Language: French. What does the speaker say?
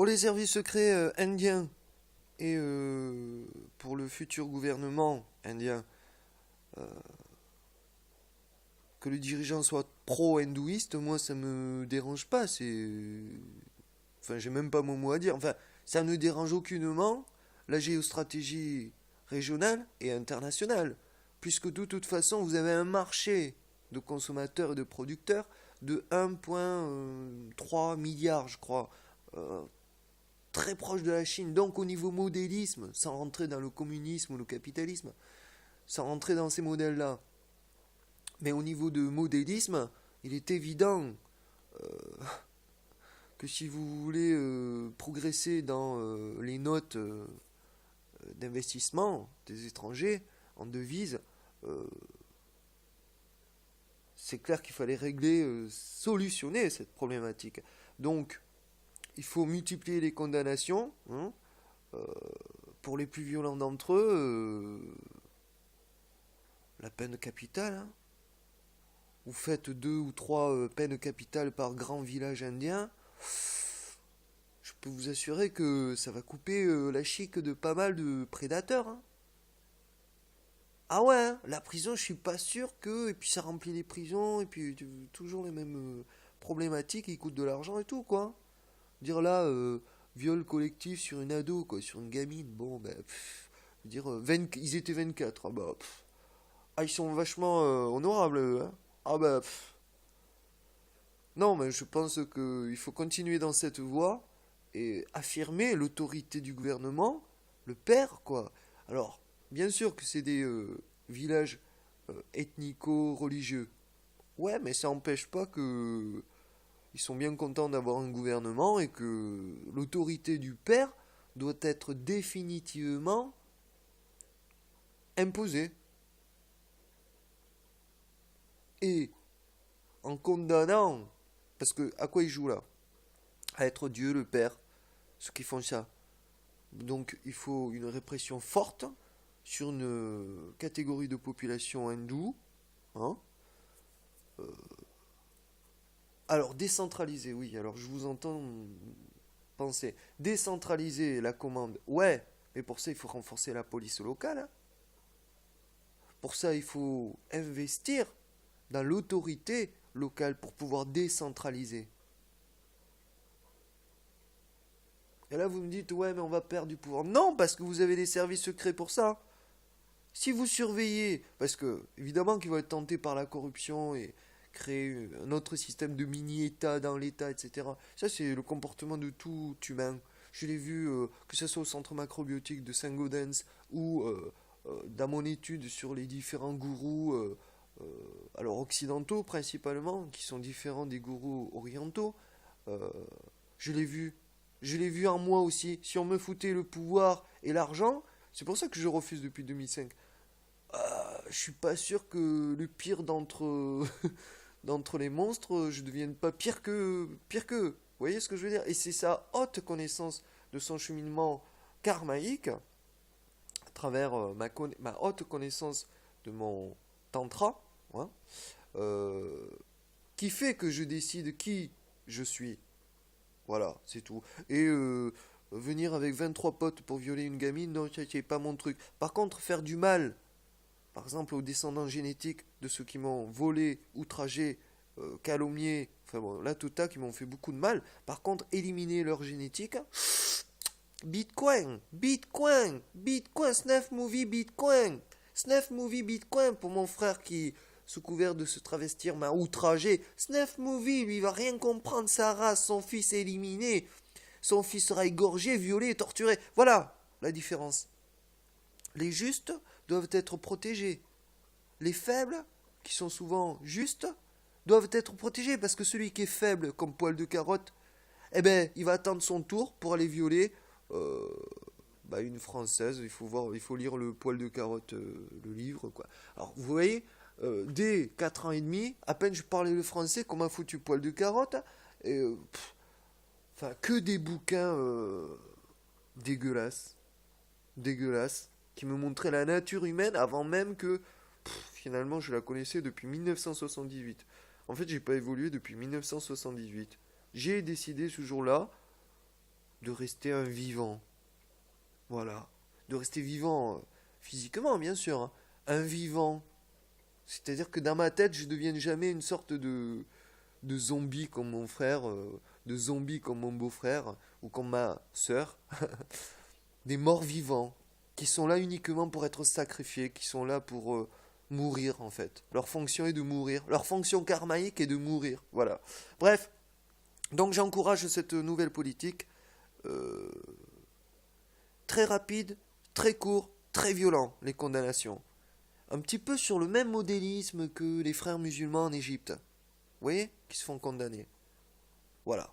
Pour les services secrets indiens et pour le futur gouvernement indien, que le dirigeant soit pro-hindouiste, moi ça me dérange pas. Enfin, j'ai même pas mon mot à dire. Enfin, ça ne dérange aucunement la géostratégie régionale et internationale, puisque de toute façon, vous avez un marché de consommateurs et de producteurs de 1,3 milliard, je crois, euh, très proche de la Chine. Donc, au niveau modélisme, sans rentrer dans le communisme ou le capitalisme, sans rentrer dans ces modèles-là, mais au niveau de modélisme, il est évident que si vous voulez progresser dans les notes d'investissement des étrangers en devises, euh, c'est clair qu'il fallait régler, solutionner cette problématique. Donc, il faut multiplier les condamnations, hein, euh, pour les plus violents d'entre eux, la peine capitale, hein. Vous faites deux ou trois peines capitales par grand village indien, je peux vous assurer que ça va couper la chic de pas mal de prédateurs, hein. Ah ouais, hein, la prison, je suis pas sûr que. Et puis ça remplit les prisons, et puis toujours les mêmes problématiques, ils coûtent de l'argent et tout, quoi. Dire là, viol collectif sur une ado, quoi, sur une gamine, bon, ben. Dire, ils étaient 24, ah bah. Ah, ils sont vachement honorables, eux, hein. Ah bah. Non, mais je pense qu'il faut continuer dans cette voie et affirmer l'autorité du gouvernement, le père, quoi. Alors, bien sûr que c'est des villages ethnico-religieux. Ouais, mais ça n'empêche pas que ils sont bien contents d'avoir un gouvernement et que l'autorité du père doit être définitivement imposée. Et en condamnant, parce que à quoi ils jouent là? À être Dieu, le père, ceux qui font ça. Donc il faut une répression forte sur une catégorie de population hindoue, hein. Alors décentraliser, oui, alors je vous entends penser. Décentraliser la commande, ouais, mais pour ça il faut renforcer la police locale, hein. Pour ça il faut investir dans l'autorité locale pour pouvoir décentraliser. Et là vous me dites, ouais, mais on va perdre du pouvoir. Non, parce que vous avez des services secrets pour ça. Si vous surveillez, parce que évidemment qu'ils vont être tentés par la corruption et créer un autre système de mini-État dans l'État, etc. Ça, c'est le comportement de tout humain. Je l'ai vu, que ce soit au centre macrobiotique de Saint-Gaudens ou dans mon étude sur les différents gourous, euh, alors occidentaux principalement, qui sont différents des gourous orientaux. euh, je l'ai vu. Je l'ai vu en moi aussi. Si on me foutait le pouvoir et l'argent, c'est pour ça que je refuse depuis 2005. Je suis pas sûr que le pire d'entre les monstres, je devienne pas pire que. Vous voyez ce que je veux dire? Et c'est sa haute connaissance de son cheminement karmaïque, à travers ma haute connaissance de mon tantra, hein, euh, qui fait que je décide qui je suis. Voilà, c'est tout. Et venir avec 23 potes pour violer une gamine, non, c'est pas mon truc. Par contre, faire du mal, par exemple aux descendants génétiques de ceux qui m'ont volé, outragé, calomnié, enfin bon, là tout à qui m'ont fait beaucoup de mal. Par contre, éliminer leur génétique, Bitcoin, Bitcoin, Bitcoin, Snuff Movie Bitcoin, Snuff Movie Bitcoin pour mon frère qui, sous couvert de se travestir, m'a outragé. Snuff Movie, lui, il va rien comprendre, sa race, son fils est éliminé, son fils sera égorgé, violé, torturé. Voilà la différence. Les justes doivent être protégés. Les faibles, qui sont souvent justes, doivent être protégés parce que celui qui est faible comme poil de carotte, eh ben, il va attendre son tour pour aller violer euh, une française. Il faut voir, il faut lire le poil de carotte, le livre, quoi. Alors, vous voyez, dès 4 ans et demi, à peine je parlais le français, qu'on m'a foutu poil de carotte. Et, enfin, que des bouquins dégueulasses, dégueulasses, qui me montraient la nature humaine avant même que finalement je la connaissais depuis 1978. En fait, j'ai pas évolué depuis 1978. J'ai décidé ce jour-là de rester un vivant. Voilà. De rester vivant physiquement, bien sûr, hein. Un vivant. C'est-à-dire que dans ma tête, je ne devienne jamais une sorte de zombie comme mon frère, de zombie comme mon beau-frère, ou comme ma sœur. Des morts vivants, qui sont là uniquement pour être sacrifiés, qui sont là pour mourir en fait. Leur fonction est de mourir. Leur fonction karmaïque est de mourir. Voilà. Bref, donc j'encourage cette nouvelle politique. euh, Très rapide, très court, très violent, les condamnations. Un petit peu sur le même modélisme que les frères musulmans en Égypte. Vous voyez? Qui se font condamner. Voilà.